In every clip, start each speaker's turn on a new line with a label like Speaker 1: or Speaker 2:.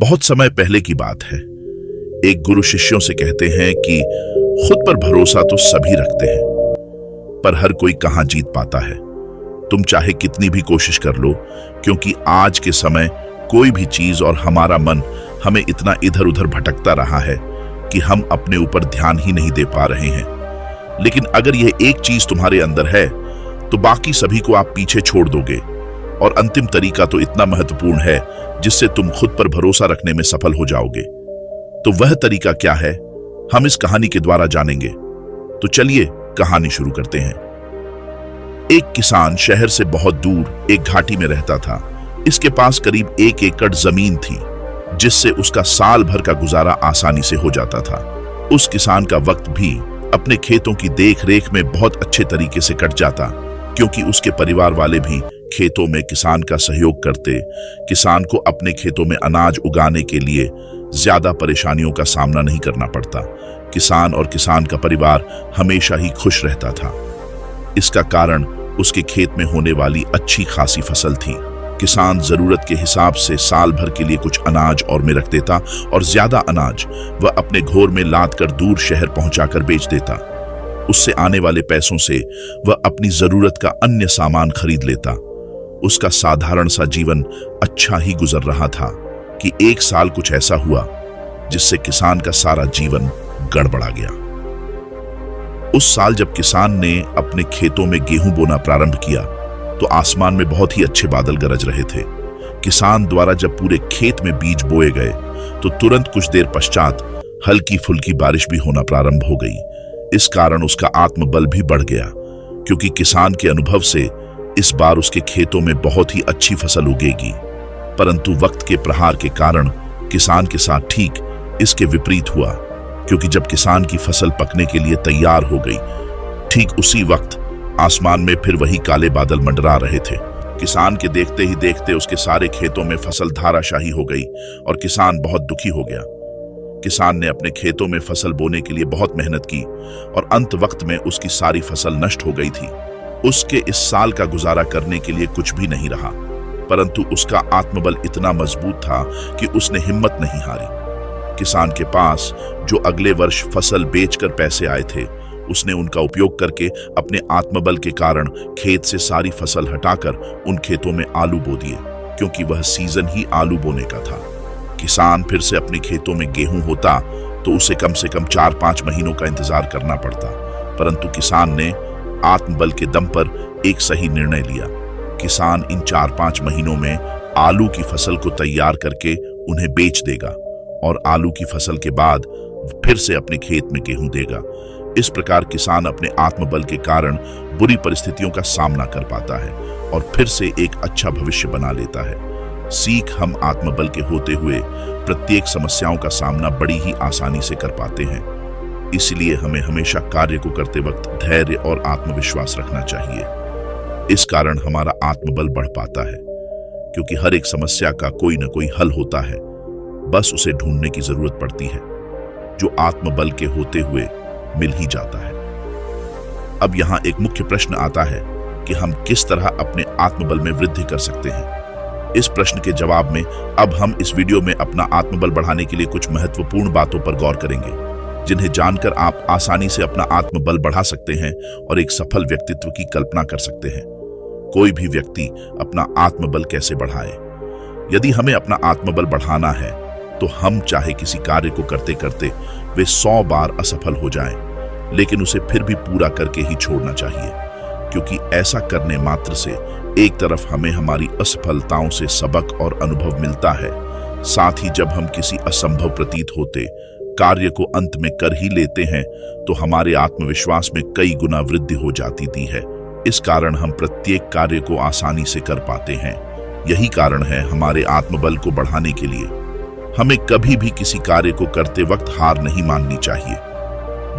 Speaker 1: बहुत समय पहले की बात है। एक गुरु शिष्यों से कहते हैं कि खुद पर भरोसा तो सभी रखते हैं, पर हर कोई कहां जीत पाता है। तुम चाहे कितनी भी कोशिश कर लो, क्योंकि आज के समय कोई भी चीज और हमारा मन हमें इतना इधर उधर भटकता रहा है कि हम अपने ऊपर ध्यान ही नहीं दे पा रहे हैं। लेकिन अगर यह एक चीज तुम्हारे अंदर है तो बाकी सभी को आप पीछे छोड़ दोगे। और अंतिम तरीका तो इतना महत्वपूर्ण है जिससे तुम खुद पर भरोसा रखने में सफल हो जाओगे। तो वह तरीका क्या है, हम इस कहानी के द्वारा जानेंगे। तो चलिए कहानी शुरू करते हैं। एक किसान शहर से बहुत दूर एक घाटी में रहता था। इसके पास करीब 1 एकड़ जमीन थी, जिससे उसका साल भर का गुजारा आसानी से हो जाता था। उस किसान का वक्त भी अपने खेतों की देख रेख में बहुत अच्छे तरीके से कट जाता, क्योंकि उसके परिवार वाले भी खेतों में किसान का सहयोग करते। किसान को अपने खेतों में अनाज उगाने के लिए ज्यादा परेशानियों का सामना नहीं करना पड़ता। किसान और किसान का परिवार हमेशा ही खुश रहता था। इसका कारण उसके खेत में होने वाली अच्छी खासी फसल थी। किसान जरूरत के हिसाब से साल भर के लिए कुछ अनाज और में रख देता, और ज्यादा अनाज वह अपने घोर में लाद कर दूर शहर पहुंचाकर बेच देता। उससे आने वाले पैसों से वह अपनी जरूरत का अन्य सामान खरीद लेता। उसका साधारण सा जीवन अच्छा ही गुजर रहा था कि एक साल कुछ ऐसा हुआ जिससे किसान का सारा जीवन गड़बड़ा गया। उस साल जब किसान ने अपने खेतों में गेहूं बोना प्रारंभ किया तो आसमान में बहुत ही अच्छे बादल गरज रहे थे। किसान द्वारा जब पूरे खेत में बीज बोए गए तो तुरंत कुछ देर पश्चात हल्की फुल्की बारिश भी होना प्रारंभ हो गई। इस कारण उसका आत्मबल भी बढ़ गया, क्योंकि किसान के अनुभव से इस बार उसके खेतों में बहुत ही अच्छी फसल उगेगी। परंतु वक्त के प्रहार के कारण किसान के साथ ठीक इसके विपरीत हुआ, क्योंकि जब किसान की फसल पकने के लिए तैयार हो गई, ठीक उसी वक्त आसमान में फिर वही काले बादल मंडरा रहे थे। किसान के देखते ही देखते उसके सारे खेतों में फसल धाराशाही हो गई और किसान बहुत दुखी हो गया। किसान ने अपने खेतों में फसल बोने के लिए बहुत मेहनत की और अंत वक्त में उसकी सारी फसल नष्ट हो गई थी। उसके इस साल का गुजारा करने के लिए कुछ भी नहीं रहा, परंतु उसका आत्मबल इतना मजबूत था कि उसने हिम्मत नहीं हारी। किसान के पास जो अगले वर्ष फसल बेचकर पैसे आए थे, उसने उनका उपयोग करके अपने आत्मबल के कारण खेत से सारी फसल हटाकर उन खेतों में आलू बो दिए, क्योंकि वह सीजन ही आलू बोने का था। किसान फिर से अपने खेतों में गेहूं होता तो उसे कम से कम 4-5 महीनों का इंतजार करना पड़ता, परंतु किसान ने आत्मबल के दम पर एक सही निर्णय लिया। किसान इन 4-5 महीनों में आलू की फसल को तैयार करके उन्हें बेच देगा और आलू की फसल के बाद फिर से अपने खेत में गेहूं देगा। इस प्रकार किसान अपने आत्मबल के कारण बुरी परिस्थितियों का सामना कर पाता है और फिर से एक अच्छा भविष्य बना लेता है। सीख, हम आत्मबल के होते हुए प्रत्येक समस्याओं का सामना बड़ी ही आसानी से कर पाते हैं। इसलिए हमें हमेशा कार्य को करते वक्त धैर्य और आत्मविश्वास रखना चाहिए। इस कारण हमारा आत्मबल बढ़ पाता है, क्योंकि हर एक समस्या का कोई न कोई हल होता है, बस उसे ढूंढने की जरूरत पड़ती है, जो आत्मबल के होते हुए मिल ही जाता है। अब यहाँ एक मुख्य प्रश्न आता है कि हम किस तरह अपने आत्मबल में वृद्धि कर सकते हैं। इस प्रश्न के जवाब में अब हम इस वीडियो में अपना आत्मबल बढ़ाने के लिए कुछ महत्वपूर्ण बातों पर गौर करेंगे, जिन्हें जानकर आप आसानी से अपना आत्मबल बढ़ा सकते हैं और एक सफल व्यक्तित्व की कल्पना कर सकते हैं। कोई भी व्यक्ति अपना आत्मबल कैसे बढ़ाए? यदि हमें अपना आत्मबल बढ़ाना है तो हम चाहे किसी कार्य को करते करते वे 100 बार असफल हो जाएं, लेकिन उसे फिर भी पूरा करके ही छोड़ना चाहिए, क्योंकि ऐसा करने मात्र से एक तरफ हमें हमारी असफलताओं से सबक और अनुभव मिलता है, साथ ही जब हम किसी असंभव प्रतीत होते कार्य को अंत में कर ही लेते हैं तो हमारे आत्मविश्वास में कई गुना वृद्धि हो जाती है। इस कारण हम प्रत्येक कार्य को आसानी से कर पाते हैं। यही कारण है हमारे आत्मबल को बढ़ाने के लिए हमें कभी भी किसी कार्य को करते वक्त हार नहीं माननी चाहिए।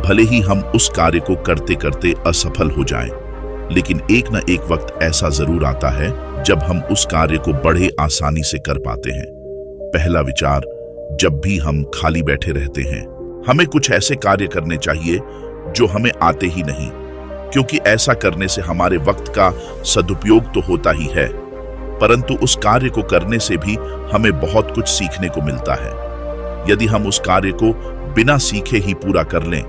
Speaker 1: भले ही हम उस कार्य को करते करते असफल हो जाएं, लेकिन एक न एक वक्त ऐसा जरूर आता है जब हम उस कार्य को बड़े आसानी से कर पाते हैं। पहला विचार, जब भी हम खाली बैठे रहते हैं, हमें कुछ ऐसे कार्य करने चाहिए जो हमें आते ही नहीं, क्योंकि ऐसा करने से हमारे वक्त का सदुपयोग तो होता ही है, परंतु उस कार्य को करने से भी हमें बहुत कुछ सीखने को मिलता है। यदि हम उस कार्य को बिना सीखे ही पूरा कर लें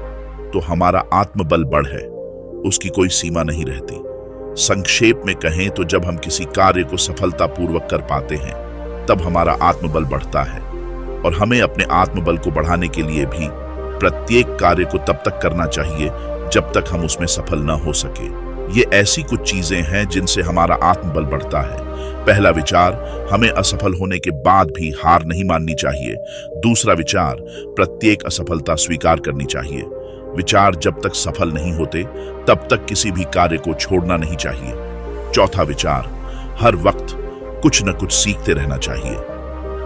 Speaker 1: तो हमारा आत्मबल बढ़ है, उसकी कोई सीमा नहीं रहती। संक्षेप में कहें तो जब हम किसी कार्य को सफलतापूर्वक कर पाते हैं तब हमारा आत्मबल बढ़ता है, और हमें अपने आत्मबल को बढ़ाने के लिए भी प्रत्येक कार्य को तब तक करना चाहिए जब तक हम उसमें सफल ना हो सके। ये ऐसी कुछ चीजें हैं जिनसे हमारा आत्मबल बढ़ता है। पहला विचार, हमें असफल होने के बाद भी हार नहीं माननी चाहिए। दूसरा विचार, प्रत्येक असफलता स्वीकार करनी चाहिए। विचार, जब तक सफल नहीं होते तब तक किसी भी कार्य को छोड़ना नहीं चाहिए। चौथा विचार, हर वक्त कुछ न कुछ सीखते रहना चाहिए।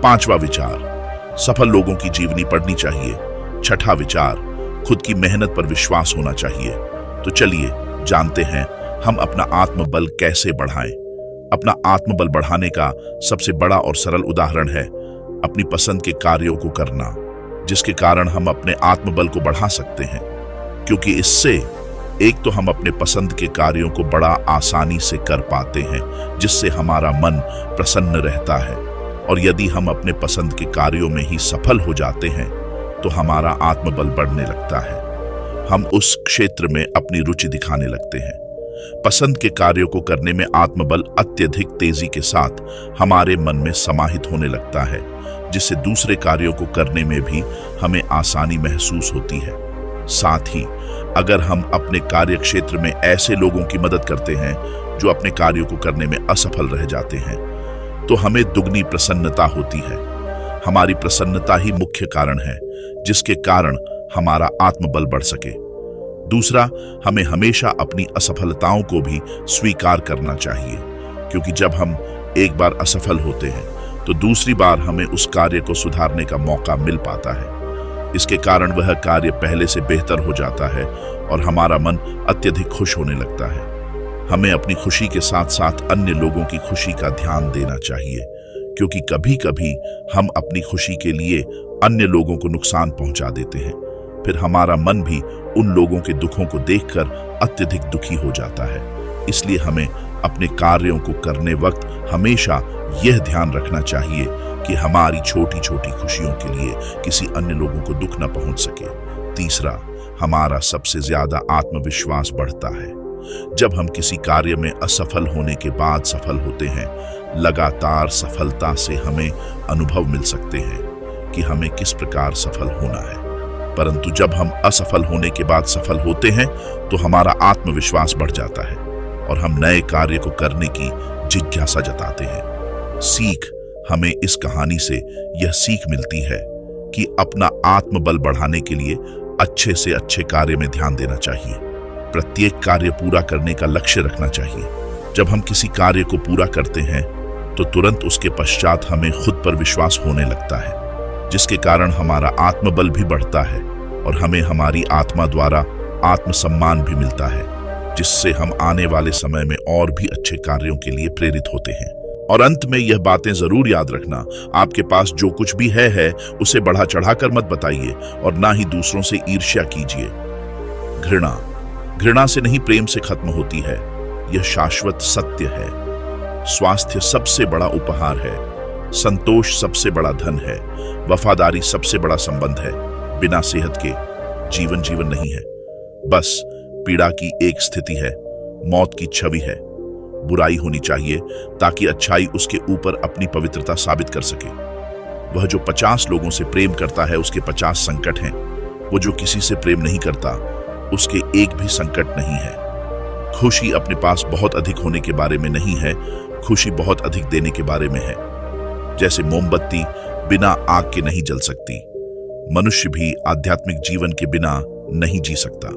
Speaker 1: पांचवा विचार, सफल लोगों की जीवनी पढ़नी चाहिए। छठा विचार, खुद की मेहनत पर विश्वास होना चाहिए। तो चलिए जानते हैं हम अपना आत्मबल कैसे बढ़ाएं। अपना आत्मबल बढ़ाने का सबसे बड़ा और सरल उदाहरण है अपनी पसंद के कार्यों को करना, जिसके कारण हम अपने आत्मबल को बढ़ा सकते हैं। क्योंकि इससे एक तो हम अपने पसंद के कार्यों को बड़ा आसानी से कर पाते हैं, जिससे हमारा मन प्रसन्न रहता है, और यदि हम अपने पसंद के कार्यों में ही सफल हो जाते हैं तो हमारा आत्मबल बढ़ने लगता है। हम उस क्षेत्र में अपनी रुचि दिखाने लगते हैं। पसंद के कार्यों को करने में आत्मबल अत्यधिक तेजी के साथ हमारे मन में समाहित होने लगता है, जिससे दूसरे कार्यों को करने में भी हमें आसानी महसूस होती है। साथ ही अगर हम अपने कार्य क्षेत्र में ऐसे लोगों की मदद करते हैं जो अपने कार्यों को करने में असफल रह जाते हैं तो हमें दुगनी प्रसन्नता होती है। हमारी प्रसन्नता ही मुख्य कारण है जिसके कारण हमारा आत्मबल बढ़ सके। दूसरा, हमें हमेशा अपनी असफलताओं को भी स्वीकार करना चाहिए, क्योंकि जब हम एक बार असफल होते हैं तो दूसरी बार हमें उस कार्य को सुधारने का मौका मिल पाता है। इसके कारण वह कार्य पहले से बेहतर हो जाता है और हमारा मन अत्यधिक खुश होने लगता है। हमें अपनी खुशी के साथ साथ अन्य लोगों की खुशी का ध्यान देना चाहिए, क्योंकि कभी कभी हम अपनी खुशी के लिए अन्य लोगों को नुकसान पहुंचा देते हैं। फिर हमारा मन भी उन लोगों के दुखों को देखकर अत्यधिक दुखी हो जाता है। इसलिए हमें अपने कार्यों को करने वक्त हमेशा यह ध्यान रखना चाहिए कि हमारी छोटी छोटी खुशियों के लिए किसी अन्य लोगों को दुख न पहुंच सके। तीसरा, हमारा सबसे ज्यादा आत्मविश्वास बढ़ता है जब हम किसी कार्य में असफल होने के बाद सफल होते हैं। लगातार सफलता से हमें अनुभव मिल सकते हैं कि हमें किस प्रकार सफल होना है, परंतु जब हम असफल होने के बाद सफल होते हैं तो हमारा आत्मविश्वास बढ़ जाता है और हम नए कार्य को करने की जिज्ञासा जताते हैं। सीख, हमें इस कहानी से यह सीख मिलती है कि अपना आत्मबल बढ़ाने के लिए अच्छे से अच्छे कार्य में ध्यान देना चाहिए। प्रत्येक कार्य पूरा करने का लक्ष्य रखना चाहिए। जब हम किसी कार्य को पूरा करते हैं तो तुरंत उसके पश्चात हमें खुद पर विश्वास होने लगता है, जिसके कारण हमारा आत्मबल भी बढ़ता है और हमें हमारी आत्मा द्वारा आत्मसम्मान भी मिलता है, जिससे हम आने वाले समय में और भी अच्छे कार्यों के लिए प्रेरित होते हैं। और अंत में यह बातें जरूर याद रखना, आपके पास जो कुछ भी है उसे बढ़ा चढ़ाकर मत बताइए और ना ही दूसरों से ईर्ष्या कीजिए। घृणा से नहीं प्रेम से खत्म होती है, यह शाश्वत सत्य है। स्वास्थ्य सबसे बड़ा उपहार है, संतोष सबसे बड़ा धन है, वफादारी सबसे बड़ा संबंध है। बिना सेहत के जीवन नहीं है, बस पीड़ा की एक स्थिति है, मौत की छवि है। बुराई होनी चाहिए ताकि अच्छाई उसके ऊपर अपनी पवित्रता साबित कर सके। वह जो 50 लोगों से प्रेम करता है उसके 50 संकट हैं। वो जो किसी से प्रेम नहीं करता उसके एक भी संकट नहीं है। खुशी अपने पास बहुत अधिक होने के बारे में नहीं है, खुशी बहुत अधिक देने के बारे में है। जैसे मोमबत्ती बिना आग के नहीं जल सकती, मनुष्य भी आध्यात्मिक जीवन के बिना नहीं जी सकता।